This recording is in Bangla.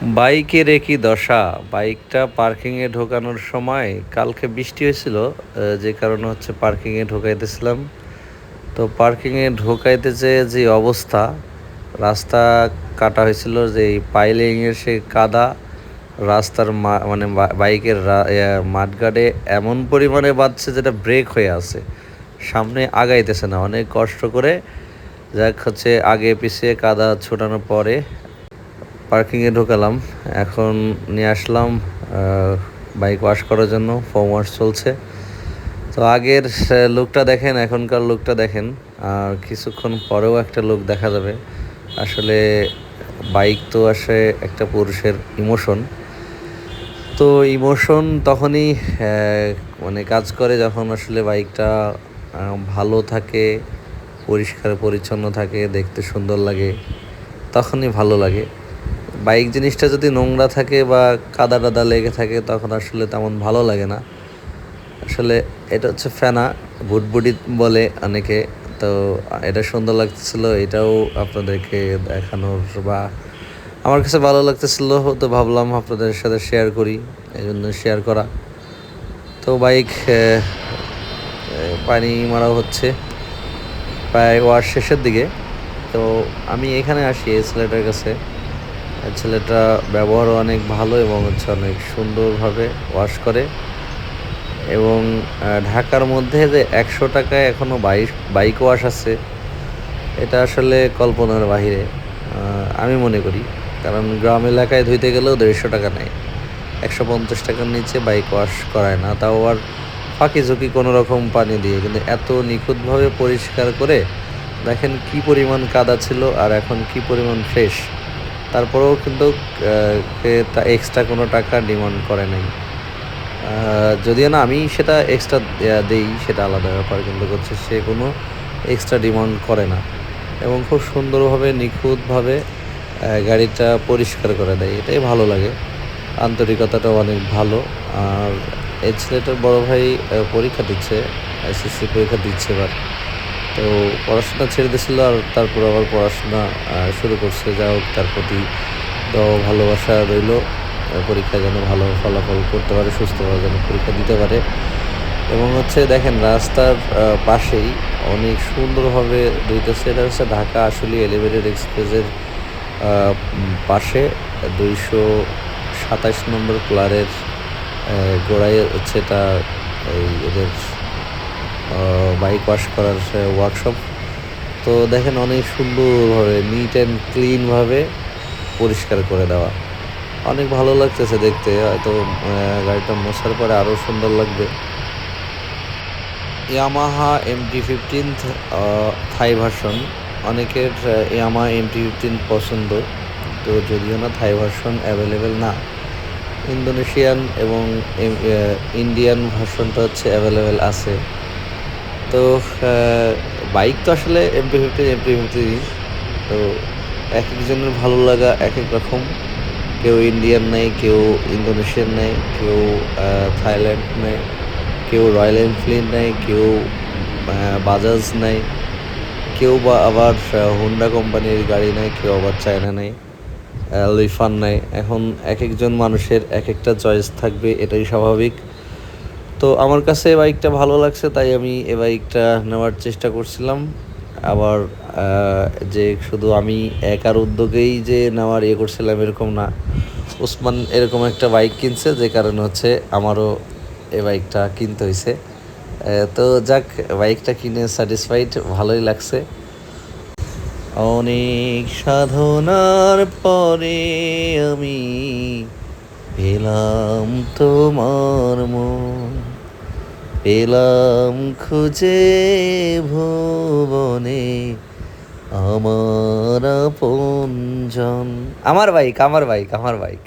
বাইকের একই দশা। বাইকটা পার্কিংয়ে ঢোকানোর সময় কালকে বৃষ্টি হয়েছিল, যে কারণে হচ্ছে পার্কিংয়ে ঢোকাইতেছিলাম। তো পার্কিংয়ে ঢোকাইতে যে অবস্থা, রাস্তা কাটা হয়েছিল, যে এই পাইলিংয়ের সেই কাদা রাস্তার মানে বাইকের মাঠগার্ডে এমন পরিমাণে বাজছে যেটা ব্রেক হয়ে আছে, সামনে আগাইতেছে না। অনেক কষ্ট করে যাক হচ্ছে আগে পিছিয়ে কাদা ছোটানোর পরে পার্কিংয়ে ঢোকালাম। এখন নিয়ে আসলাম বাইক ওয়াশ করার জন্য, ফোম ওয়াশ চলছে। তো আগের লুকটা দেখেন, এখনকার লুকটা দেখেন, আর কিছুক্ষণ পরেও একটা লুক দেখা যাবে। আসলে বাইক তো আসে একটা পুরুষের ইমোশন। তো ইমোশন তখনই মানে কাজ করে যখন আসলে বাইকটা ভালো থাকে, পরিষ্কার পরিচ্ছন্ন থাকে, দেখতে সুন্দর লাগে, তখনই ভালো লাগে। বাইক জিনিসটা যদি নোংরা থাকে বা কাদা টাদা লেগে থাকে তখন আসলে তেমন ভালো লাগে না। আসলে এটা হচ্ছে ফেনা, ভুটভুটি বলে অনেকে। তো এটা সুন্দর লাগতেছিল, এটাও আপনাদেরকে দেখানোর বা আমার কাছে ভালো লাগতেছিল, তো ভাবলাম আপনাদের সাথে শেয়ার করি, এই জন্য শেয়ার করা। তো বাইক পানি মারাও হচ্ছে প্রায় ওয়াশ শেষের দিকে। তো আমি এখানে আসি এই ছেলেটার কাছে। ছেলেটা ব্যবহারও অনেক ভালো এবং হচ্ছে অনেক সুন্দরভাবে ওয়াশ করে। এবং ঢাকার মধ্যে যে 100 টাকায় এখনও বাইক ওয়াশ আছে, এটা আসলে কল্পনার বাহিরে আমি মনে করি। কারণ গ্রাম এলাকায় ধুইতে গেলেও 150 টাকা নেয়, 150 টাকার নিচে বাইক ওয়াশ করায় না, তাও আবার ফাঁকি ঝুঁকি কোনো রকম পানি দিয়ে। কিন্তু এত নিখুঁতভাবে পরিষ্কার করে দেখেন কি পরিমাণ কাদা ছিল আর এখন কি পরিমাণ ফ্রেশ। তারপরেও কিন্তু এক্সট্রা কোনো টাকা ডিমান্ড করে নাই। যদিও না আমি সেটা এক্সট্রা দেই, সেটা আলাদা ব্যাপার, কিন্তু হচ্ছে সে কোনো এক্সট্রা ডিমান্ড করে না এবং খুব সুন্দরভাবে নিখুঁতভাবে গাড়িটা পরিষ্কার করে দেয়। এটাই ভালো লাগে, আন্তরিকতাটাও অনেক ভালো। আর এই ছেলেটার বড় ভাই পরীক্ষা দিচ্ছে, এসএসসি পরীক্ষা দিচ্ছে এবার। তো পড়াশোনা ছেড়ে দিয়েছিল, আর তারপর আবার পড়াশোনা শুরু করছে। যা হোক, তার প্রতি তো ভালোবাসা রইল, পরীক্ষায় যেন ভালো ফলাফল করতে পারে, সুস্থভাবে যেন পরীক্ষা দিতে পারে। এবং হচ্ছে দেখেন রাস্তার পাশেই অনেক সুন্দরভাবে ধুইতেছে। এটা হচ্ছে ঢাকা আসলে এলিভেটেড এক্সপ্রেসের পাশে 227 নম্বর কুলারের গোড়ায় হচ্ছে এটা এই এদের বাইক ওয়াশ করার ওয়ার্কশপ। তো দেখেন অনেক সুন্দরভাবে নিট অ্যান্ড ক্লিনভাবে পরিষ্কার করে দেওয়া, অনেক ভালো লাগতেছে দেখতে। হয়তো গাড়িটা মোছার পরে আরও সুন্দর লাগবে। ইয়ামাহা MT-15 থাই ভার্সন, অনেকের ইয়ামাহা MT-15 পছন্দ। তো যদিও না থাই ভার্সন অ্যাভেলেবেল না, ইন্দোনেশিয়ান এবং ইন্ডিয়ান ভার্সনটা হচ্ছে অ্যাভেলেবেল আছে। তো বাইক তো আসলে MT-15 তো এক একজনের ভালো লাগা এক এক রকম। কেউ ইন্ডিয়ান নেয়, কেউ ইন্দোনেশিয়ান নেয়, কেউ থাইল্যান্ড নেয়, কেউ রয়্যাল এনফিল্ড নেয়, কেউ বাজাজ নেয়, কেউ বা আবার হোন্ডা কোম্পানির গাড়ি নেয়, কেউ আবার চায়না নেয়, লিফান নেয়। এখন এক একজন মানুষের এক একটা চয়েস থাকবে, এটাই স্বাভাবিক। তো আমার কাছে বাইকটা ভালো লাগছে, তাই আমি এই বাইকটা নেওয়ার চেষ্টা করছিলাম। আবার যে শুধু আমি একার উদ্যোগেই যে নেওয়ার করছিলাম এরকম না, ওসমান এরকম একটা বাইক কিনছে, যে কারণে হচ্ছে আমারও এই বাইকটা কিনতে হয়েছে। তো যাক, বাইকটা কিনে স্যাটিসফাইড, ভালোই লাগছে। অনেক সাধনার পরে আমি পেলাম তোমার মন, পেলাম খুঁজে ভুবনে আমার আপনজন। আমার বাইক, আমার বাইক, আমার বাইক।